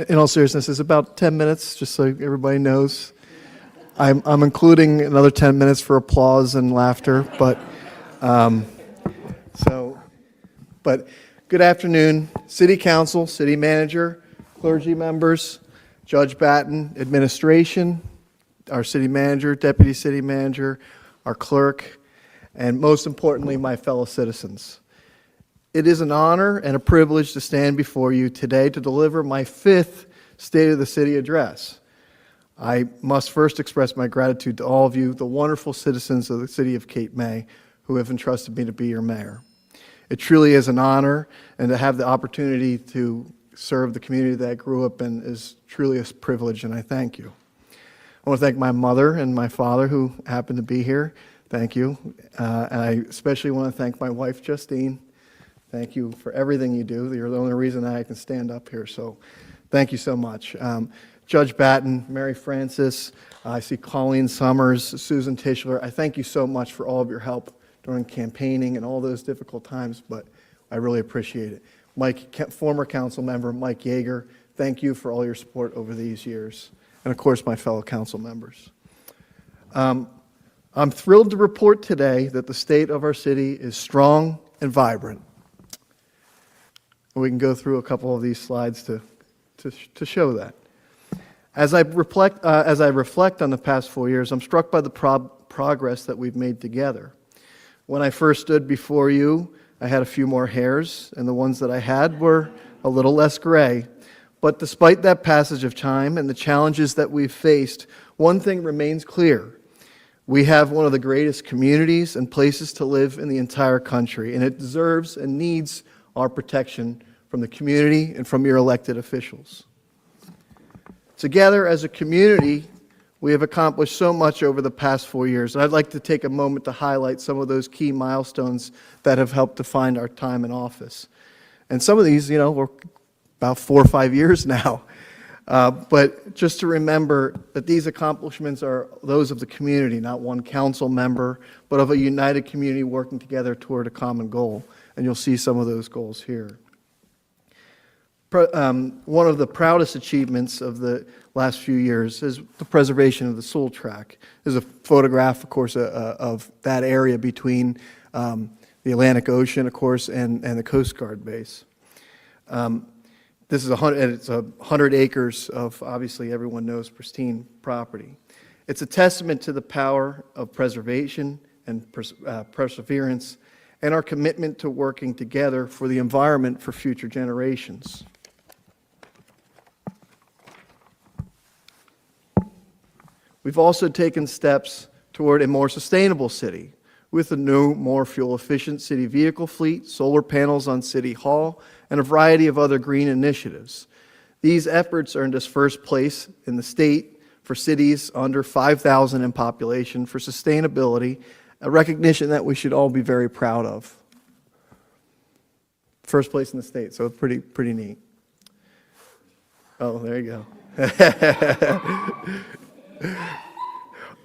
In all seriousness, it's about 10 minutes, just so everybody knows. I'm including another 10 minutes for applause and laughter, but good afternoon, City Council, City Manager, clergy members, Judge Batten, administration, our City Manager, Deputy City Manager, our clerk, and most importantly, my fellow citizens. It is an honor and a privilege to stand before you today to deliver my 5th State of the City address. I must first express my gratitude to all of you, the wonderful citizens of the City of Cape May, who have entrusted me to be your mayor. It truly is an honor, and to have the opportunity to serve the community that I grew up in is truly a privilege, and I thank you. I want to thank my mother and my father who happen to be here. Thank you. And I especially want to thank my wife, Justine. Thank you for everything you do. You're the only reason I can stand up here, so thank you so much. Judge Batten, Mary Francis, I see Colleen Summers, Susan Tischler. I thank you so much for all of your help during campaigning and all those difficult times, but I really appreciate it. Former council member Mike Yeager, thank you for all your support over these years. And of course, my fellow council members. I'm thrilled to report today that the state of our city is strong and vibrant. We can go through a couple of these slides to show that. As I reflect on the past 4 years, I'm struck by the progress that we've made together. When I first stood before you, I had a few more hairs, and the ones that I had were a little less gray. But despite that passage of time and the challenges that we've faced, one thing remains clear. We have one of the greatest communities and places to live in the entire country, and it deserves and needs our protection from the community and from your elected officials. Together as a community, we have accomplished so much over the past 4 years, and I'd like to take a moment to highlight some of those key milestones that have helped define our time in office. And some of these, we're about 4 or 5 years now. But just to remember that these accomplishments are those of the community, not one council member, but of a united community working together toward a common goal. And you'll see some of those goals here. One of the proudest achievements of the last few years is the preservation of the Sewell Track. There's a photograph, of course, of that area between the Atlantic Ocean, of course, and the Coast Guard base. This is 100 acres of, obviously, everyone knows, pristine property. It's a testament to the power of preservation and perseverance and our commitment to working together for the environment for future generations. We've also taken steps toward a more sustainable city with a new, more fuel-efficient city vehicle fleet, solar panels on City Hall, and a variety of other green initiatives. These efforts earned us first place in the state for cities under 5,000 in population for sustainability, a recognition that we should all be very proud of. First place in the state, so pretty neat. Oh, there you go.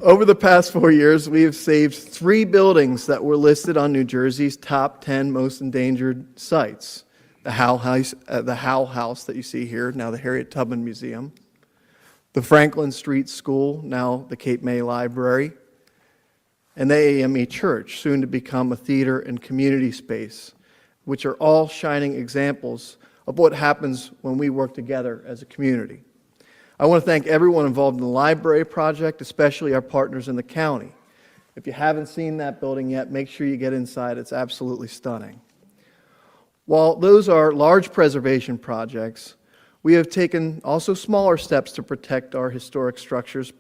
Over the past 4 years, we have saved 3 buildings that were listed on New Jersey's top 10 most endangered sites. The Howell House that you see here, now the Harriet Tubman Museum. The Franklin Street School, now the Cape May Library. And the AME Church, soon to become a theater and community space, which are all shining examples of what happens when we work together as a community. I want to thank everyone involved in the library project, especially our partners in the county. If you haven't seen that building yet, make sure you get inside. it's absolutely stunning. While those are large preservation projects, we have taken also smaller steps to protect our historic structures,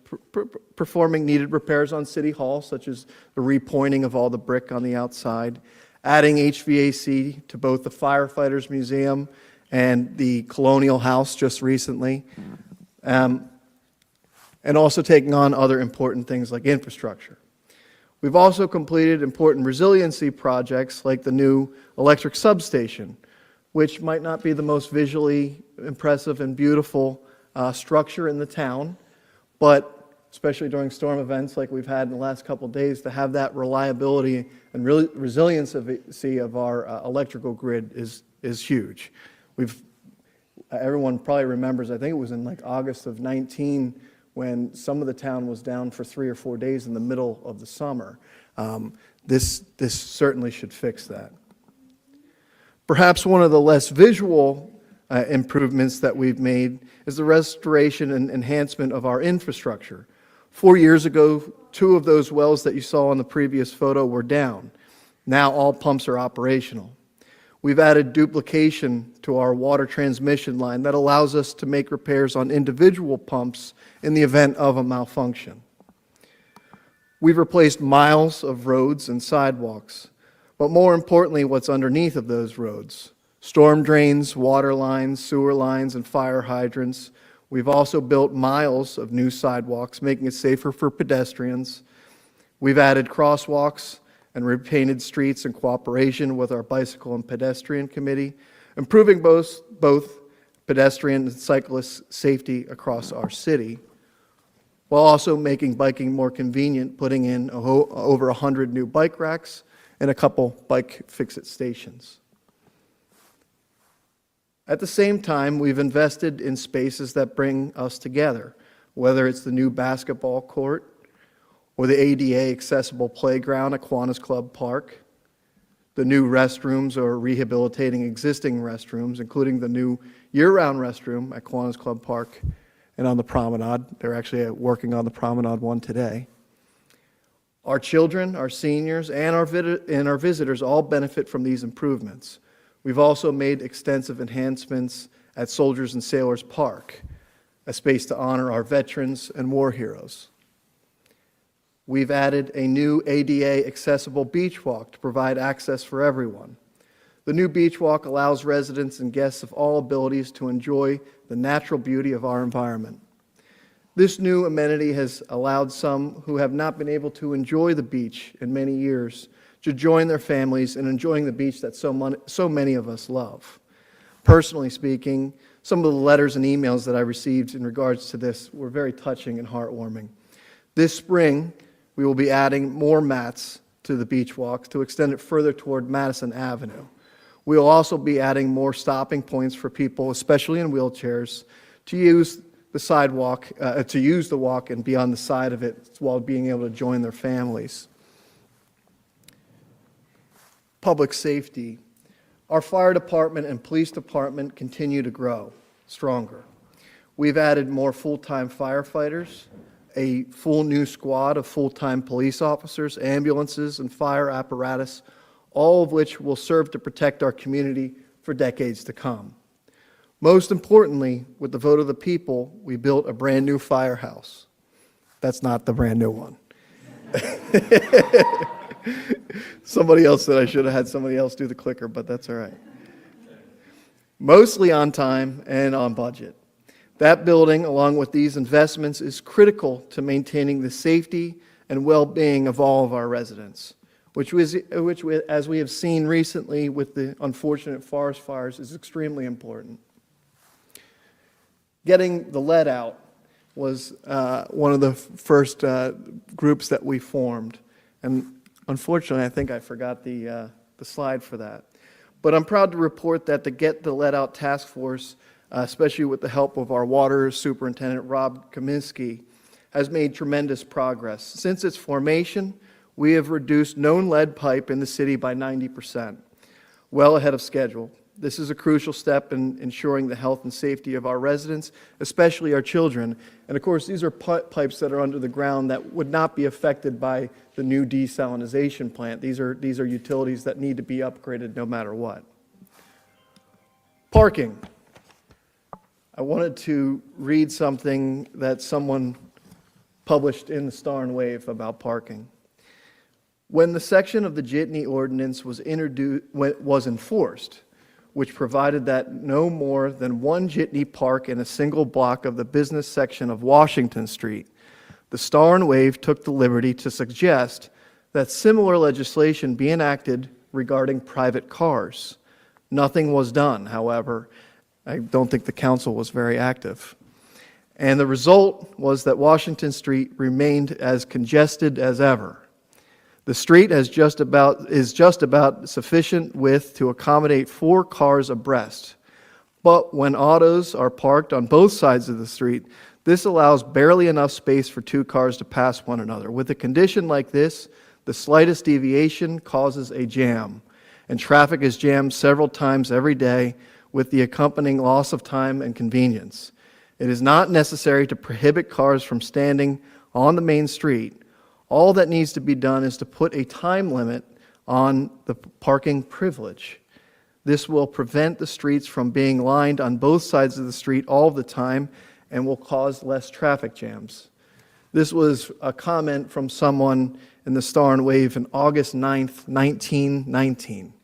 performing needed repairs on City Hall, such as the repointing of all the brick on the outside, adding HVAC to both the Firefighters Museum and the Colonial House just recently, and also taking on other important things like infrastructure. We've also completed important resiliency projects like the new electric substation, which might not be the most visually impressive and beautiful structure in the town, but especially during storm events like we've had in the last couple of days, to have that reliability and resiliency of our electrical grid is huge. everyone probably remembers, I think it was in like August of 19, when some of the town was down for 3 or 4 days in the middle of the summer. This certainly should fix that. Perhaps one of the less visual improvements that we've made is the restoration and enhancement of our infrastructure. 4 years ago, 2 of those wells that you saw in the previous photo were down. Now all pumps are operational. We've added duplication to our water transmission line that allows us to make repairs on individual pumps in the event of a malfunction. We've replaced miles of roads and sidewalks, but more importantly, what's underneath of those roads: storm drains, water lines, sewer lines, and fire hydrants. We've also built miles of new sidewalks, making it safer for pedestrians. We've added crosswalks and repainted streets in cooperation with our Bicycle and Pedestrian Committee, improving both pedestrian and cyclist safety across our city, while also making biking more convenient, putting in over 100 new bike racks and a couple bike fix-it stations. At the same time, we've invested in spaces that bring us together, whether it's the new basketball court or the ADA accessible playground at Kiwanis Club Park, the new restrooms or rehabilitating existing restrooms, including the new year-round restroom at Kiwanis Club Park and on the promenade. They're actually working on the promenade one today. Our children, our seniors, and our visitors all benefit from these improvements. We've also made extensive enhancements at Soldiers and Sailors Park, a space to honor our veterans and war heroes. We've added a new ADA accessible beach walk to provide access for everyone. The new beach walk allows residents and guests of all abilities to enjoy the natural beauty of our environment. This new amenity has allowed some who have not been able to enjoy the beach in many years to join their families in enjoying the beach that so many of us love. Personally speaking, some of the letters and emails that I received in regards to this were very touching and heartwarming. This spring, we will be adding more mats to the beach walks to extend it further toward Madison Avenue. We will also be adding more stopping points for people, especially in wheelchairs, to use the sidewalk, to use the walk and be on the side of it while being able to join their families. Public safety. Our fire department and police department continue to grow stronger. We've added more full-time firefighters, a full new squad of full-time police officers, ambulances, and fire apparatus, all of which will serve to protect our community for decades to come. Most importantly, with the vote of the people, we built a brand new firehouse. That's not the brand new one. Somebody else said I should have had somebody else do the clicker, but that's all right. Mostly on time and on budget. That building, along with these investments, is critical to maintaining the safety and well-being of all of our residents, which, as we have seen recently with the unfortunate forest fires, is extremely important. Getting the lead out was one of the first groups that we formed, and unfortunately, I think I forgot the slide for that. But I'm proud to report that the Get the Lead Out Task Force, especially with the help of our water superintendent, Rob Kaminsky, has made tremendous progress. Since its formation, we have reduced known lead pipe in the city by 90%, well ahead of schedule. This is a crucial step in ensuring the health and safety of our residents, especially our children. And of course, these are pipes that are under the ground that would not be affected by the new desalinization plant. These are utilities that need to be upgraded no matter what. Parking. I wanted to read something that someone published in the Star and Wave about parking. When the section of the Jitney Ordinance was enforced, which provided that no more than one jitney park in a single block of the business section of Washington Street, the Star and Wave took the liberty to suggest that similar legislation be enacted regarding private cars. Nothing was done, however. I don't think the council was very active. And the result was that Washington Street remained as congested as ever. The street is just about sufficient width to accommodate 4 cars abreast. But when autos are parked on both sides of the street, this allows barely enough space for two cars to pass one another. With a condition like this, the slightest deviation causes a jam, and traffic is jammed several times every day with the accompanying loss of time and convenience. It is not necessary to prohibit cars from standing on the main street. All that needs to be done is to put a time limit on the parking privilege. This will prevent the streets from being lined on both sides of the street all the time and will cause less traffic jams. This was a comment from someone in the Star and Wave on August 9th, 1919.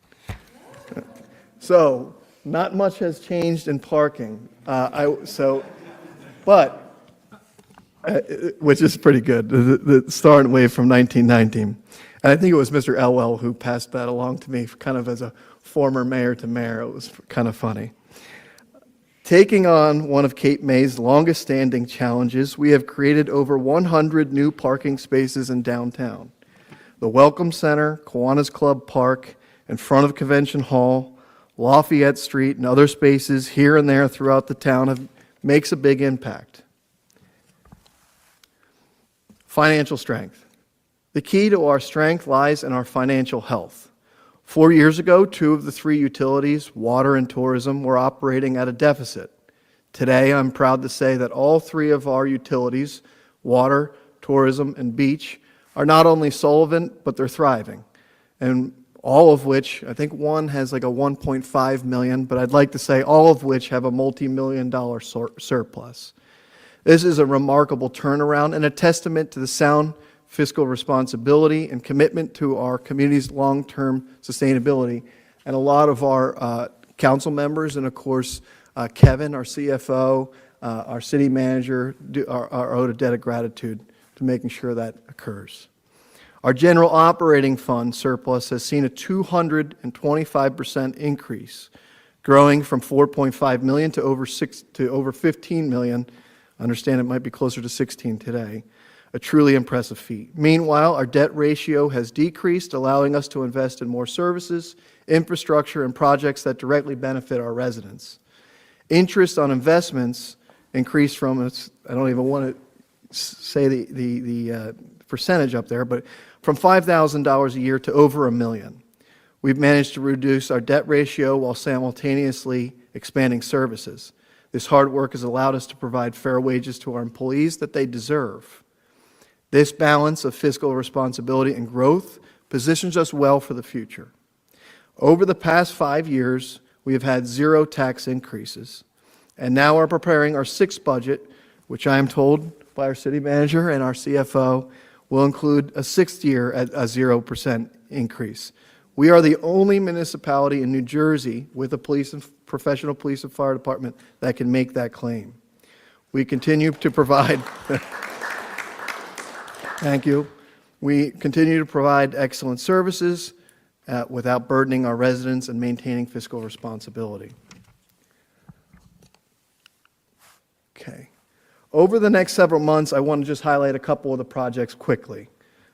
So, not much has changed in parking. Which is pretty good, the Star and Wave from 1919. And I think it was Mr. Elwell who passed that along to me, kind of as a former mayor to mayor. It was kind of funny. Taking on one of Cape May's longest standing challenges, we have created over 100 new parking spaces in downtown. The Welcome Center, Kiwanis Club Park, in front of Convention Hall, Lafayette Street, and other spaces here and there throughout the town makes a big impact. Financial strength. The key to our strength lies in our financial health. 4 years ago, 2 of the 3 utilities, water and tourism, were operating at a deficit. Today, I'm proud to say that all 3 of our utilities, water, tourism, and beach, are not only solvent, but they're thriving. And all of which, I think one has like a 1.5 million, but I'd like to say all of which have a multi-million-dollar surplus. This is a remarkable turnaround and a testament to the sound fiscal responsibility and commitment to our community's long-term sustainability. And a lot of our council members and, of course, Kevin, our CFO, our city manager, are owed a debt of gratitude to making sure that occurs. Our general operating fund surplus has seen a 225% increase, growing from 4.5 million to over 15 million. I understand it might be closer to 16 today. A truly impressive feat. Meanwhile, our debt ratio has decreased, allowing us to invest in more services, infrastructure, and projects that directly benefit our residents. Interest on investments increased from, I don't even want to say the percentage up there, but from $5,000 a year to over $1 million. We've managed to reduce our debt ratio while simultaneously expanding services. This hard work has allowed us to provide fair wages to our employees that they deserve. This balance of fiscal responsibility and growth positions us well for the future. Over the past 5 years, we have had 0 tax increases, and now are preparing our 6th budget, which I am told by our city manager and our CFO will include a 6th year at a 0% increase. We are the only municipality in New Jersey with a professional police and fire department that can make that claim. We continue to provide, thank you. We continue to provide excellent services without burdening our residents and maintaining fiscal responsibility. Okay. Over the next several months, I want to just highlight a couple of the projects quickly.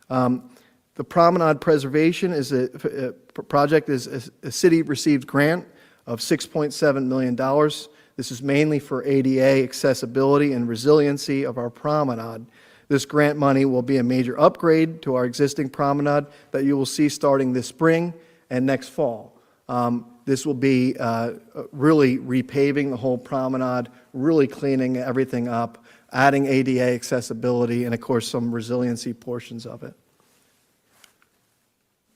The Promenade Preservation is a project. A city received grant of $6.7 million. This is mainly for ADA accessibility and resiliency of our promenade. This grant money will be a major upgrade to our existing promenade that you will see starting this spring and next fall. This will be really repaving the whole promenade, really cleaning everything up, adding ADA accessibility, and of course some resiliency portions of it.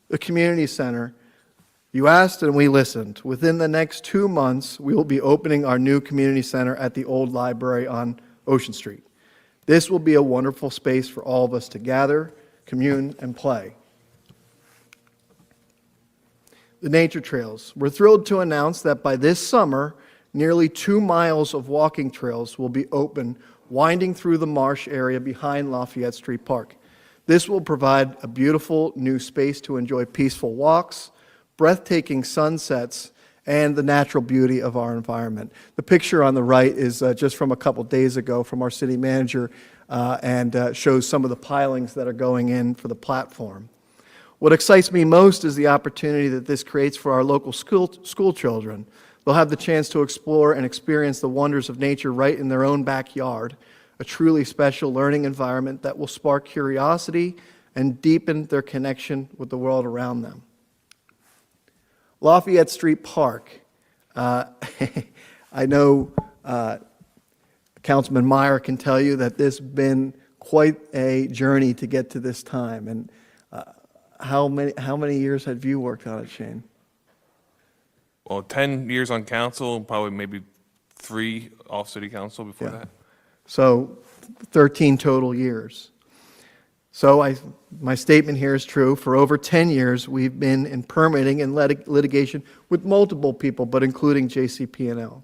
The community center, you asked and we listened. Within the next 2 months, we will be opening our new community center at the old library on Ocean Street. This will be a wonderful space for all of us to gather, commune, and play. The nature trails. We're thrilled to announce that by this summer, nearly 2 miles of walking trails will be open, winding through the marsh area behind Lafayette Street Park. This will provide a beautiful new space to enjoy peaceful walks, breathtaking sunsets, and the natural beauty of our environment. The picture on the right is just from a couple days ago from our city manager and shows some of the pilings that are going in for the platform. What excites me most is the opportunity that this creates for our local school children. They'll have the chance to explore and experience the wonders of nature right in their own backyard, a truly special learning environment that will spark curiosity and deepen their connection with the world around them. Lafayette Street Park. I know Councilman Meyer can tell you that this has been quite a journey to get to this time. And how many years have you worked on it, Shane? Well, 10 years on council, probably maybe 3 off city council before that. So 13 total years. So my statement here is true. For over 10 years, we've been in permitting and litigation with multiple people, but including JCP&L.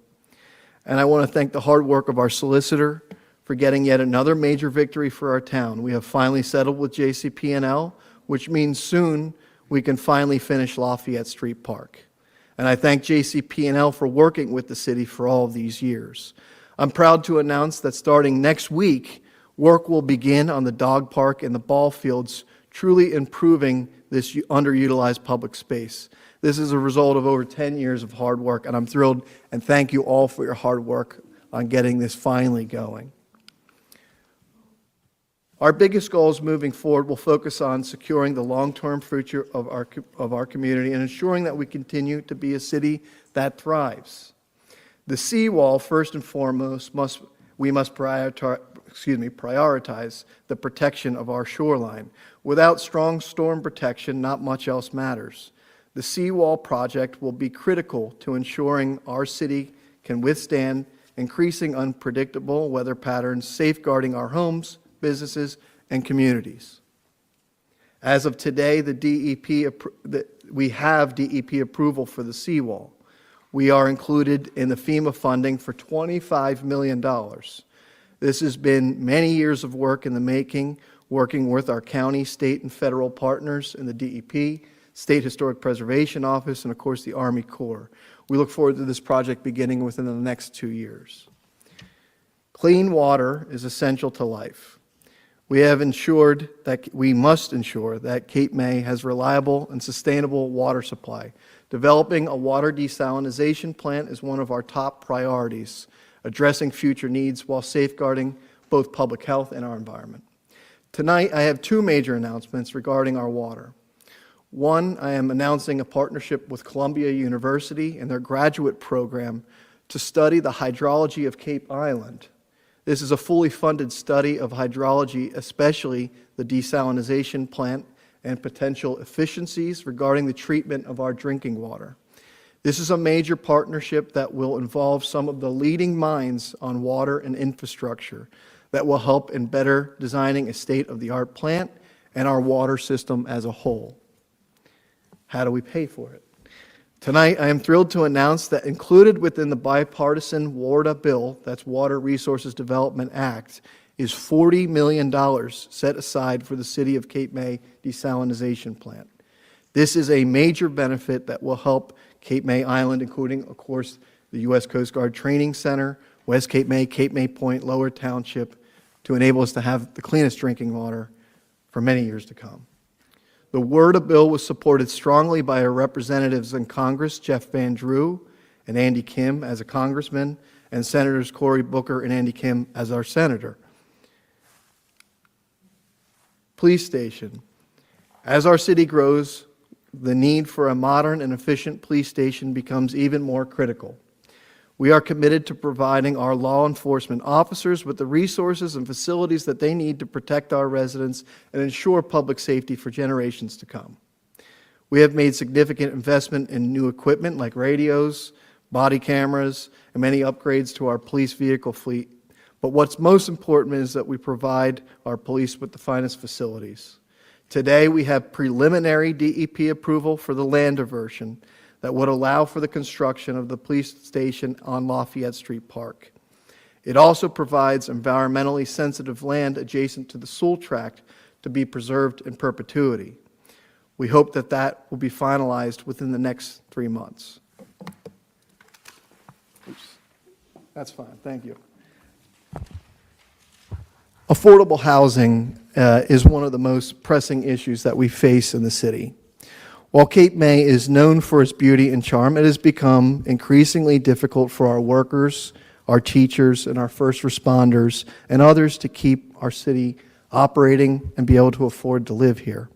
And I want to thank the hard work of our solicitor for getting yet another major victory for our town. We have finally settled with JCP&L, which means soon we can finally finish Lafayette Street Park. And I thank JCP&L for working with the city for all of these years. I'm proud to announce that starting next week, work will begin on the dog park and the ball fields, truly improving this underutilized public space. This is a result of over 10 years of hard work, and I'm thrilled, and thank you all for your hard work on getting this finally going. Our biggest goals moving forward will focus on securing the long-term future of our community and ensuring that we continue to be a city that thrives. The seawall, first and foremost, we must prioritize the protection of our shoreline. Without strong storm protection, not much else matters. The seawall project will be critical to ensuring our city can withstand increasing unpredictable weather patterns, safeguarding our homes, businesses, and communities. As of today, we have DEP approval for the seawall. We are included in the FEMA funding for $25 million. This has been many years of work in the making, working with our county, state, and federal partners in the DEP, State Historic Preservation Office, and of course the Army Corps. We look forward to this project beginning within the next 2 years. Clean water is essential to life. We must ensure that Cape May has reliable and sustainable water supply. Developing a water desalination plant is one of our top priorities, addressing future needs while safeguarding both public health and our environment. Tonight, I have 2 major announcements regarding our water. One, I am announcing a partnership with Columbia University and their graduate program to study the hydrology of Cape Island. This is a fully funded study of hydrology, especially the desalination plant and potential efficiencies regarding the treatment of our drinking water. This is a major partnership that will involve some of the leading minds on water and infrastructure that will help in better designing a state-of-the-art plant and our water system as a whole. How do we pay for it? Tonight, I am thrilled to announce that included within the bipartisan WARDA bill, that's Water Resources Development Act, is $40 million set aside for the City of Cape May desalination plant. This is a major benefit that will help Cape May Island, including, of course, the U.S. Coast Guard Training Center, West Cape May Point, Lower Township, to enable us to have the cleanest drinking water for many years to come. The WARDA bill was supported strongly by our representatives in Congress, Jeff Van Drew and Andy Kim as a congressman, and Senators Cory Booker and Andy Kim as our senator. Police station. As our city grows, the need for a modern and efficient police station becomes even more critical. We are committed to providing our law enforcement officers with the resources and facilities that they need to protect our residents and ensure public safety for generations to come. We have made significant investment in new equipment like radios, body cameras, and many upgrades to our police vehicle fleet. But what's most important is that we provide our police with the finest facilities. Today, we have preliminary DEP approval for the land diversion that would allow for the construction of the police station on Lafayette Street Park. It also provides environmentally sensitive land adjacent to the Sewell Tract to be preserved in perpetuity. We hope that that will be finalized within the next 3 months. Oops. That's fine, thank you. Affordable housing is one of the most pressing issues that we face in the city. While Cape May is known for its beauty and charm, it has become increasingly difficult for our workers, our teachers, and our first responders and others to keep our city operating and be able to afford to live here.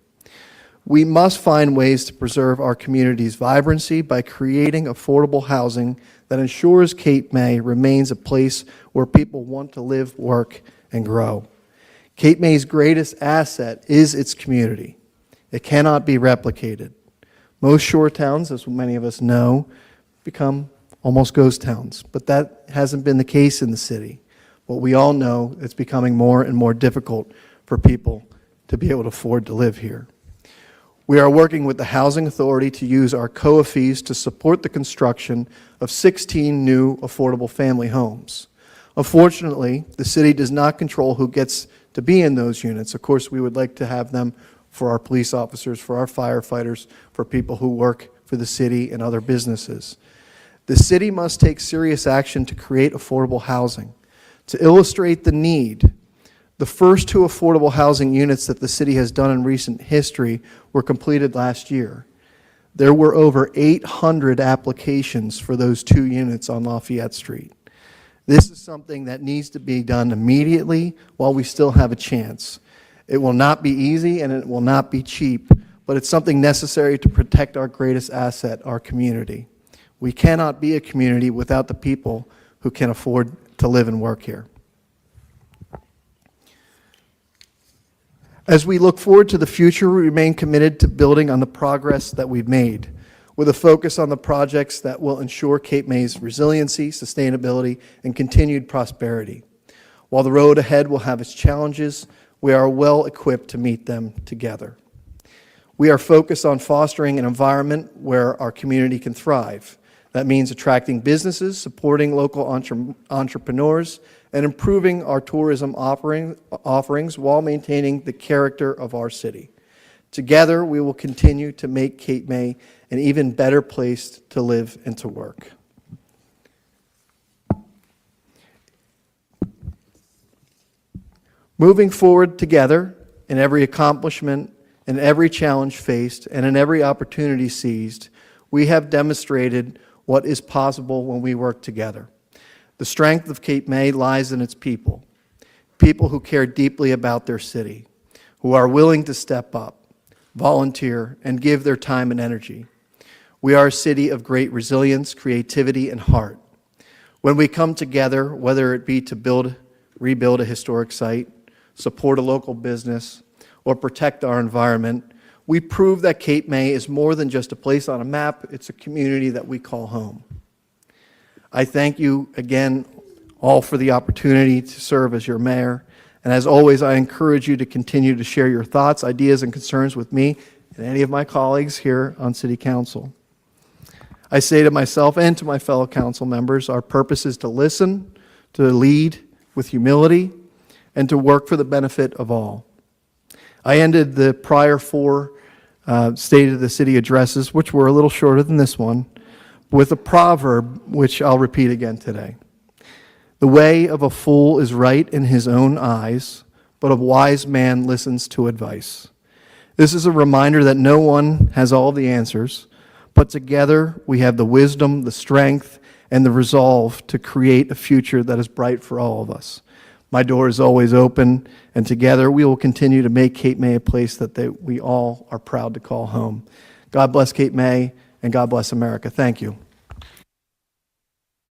We must find ways to preserve our community's vibrancy by creating affordable housing that ensures Cape May remains a place where people want to live, work, and grow. Cape May's greatest asset is its community. It cannot be replicated. Most shore towns, as many of us know, become almost ghost towns, but that hasn't been the case in the city. What we all know, it's becoming more and more difficult for people to be able to afford to live here. We are working with the Housing Authority to use our COA fees to support the construction of 16 new affordable family homes. Unfortunately, the city does not control who gets to be in those units. Of course, we would like to have them for our police officers, for our firefighters, for people who work for the city and other businesses. The city must take serious action to create affordable housing. To illustrate the need, the first 2 affordable housing units that the city has done in recent history were completed last year. There were over 800 applications for those 2 units on Lafayette Street. This is something that needs to be done immediately while we still have a chance. It will not be easy and it will not be cheap, but it's something necessary to protect our greatest asset, our community. We cannot be a community without the people who can afford to live and work here. As we look forward to the future, we remain committed to building on the progress that we've made, with a focus on the projects that will ensure Cape May's resiliency, sustainability, and continued prosperity. While the road ahead will have its challenges, we are well equipped to meet them together. We are focused on fostering an environment where our community can thrive. That means attracting businesses, supporting local entrepreneurs, and improving our tourism offerings while maintaining the character of our city. Together, we will continue to make Cape May an even better place to live and to work. Moving forward together in every accomplishment, in every challenge faced, and in every opportunity seized, we have demonstrated what is possible when we work together. The strength of Cape May lies in its people, people who care deeply about their city, who are willing to step up, volunteer, and give their time and energy. We are a city of great resilience, creativity, and heart. When we come together, whether it be to rebuild a historic site, support a local business, or protect our environment, we prove that Cape May is more than just a place on a map, it's a community that we call home. I thank you again all for the opportunity to serve as your mayor, and as always, I encourage you to continue to share your thoughts, ideas, and concerns with me and any of my colleagues here on City Council. I say to myself and to my fellow council members, our purpose is to listen, to lead with humility, and to work for the benefit of all. I ended the prior 4 State of the City addresses, which were a little shorter than this one, with a proverb which I'll repeat again today. The way of a fool is right in his own eyes, but a wise man listens to advice. This is a reminder that no one has all the answers, but together we have the wisdom, the strength, and the resolve to create a future that is bright for all of us. My door is always open, and together we will continue to make Cape May a place that we all are proud to call home. God bless Cape May, and God bless America. Thank you.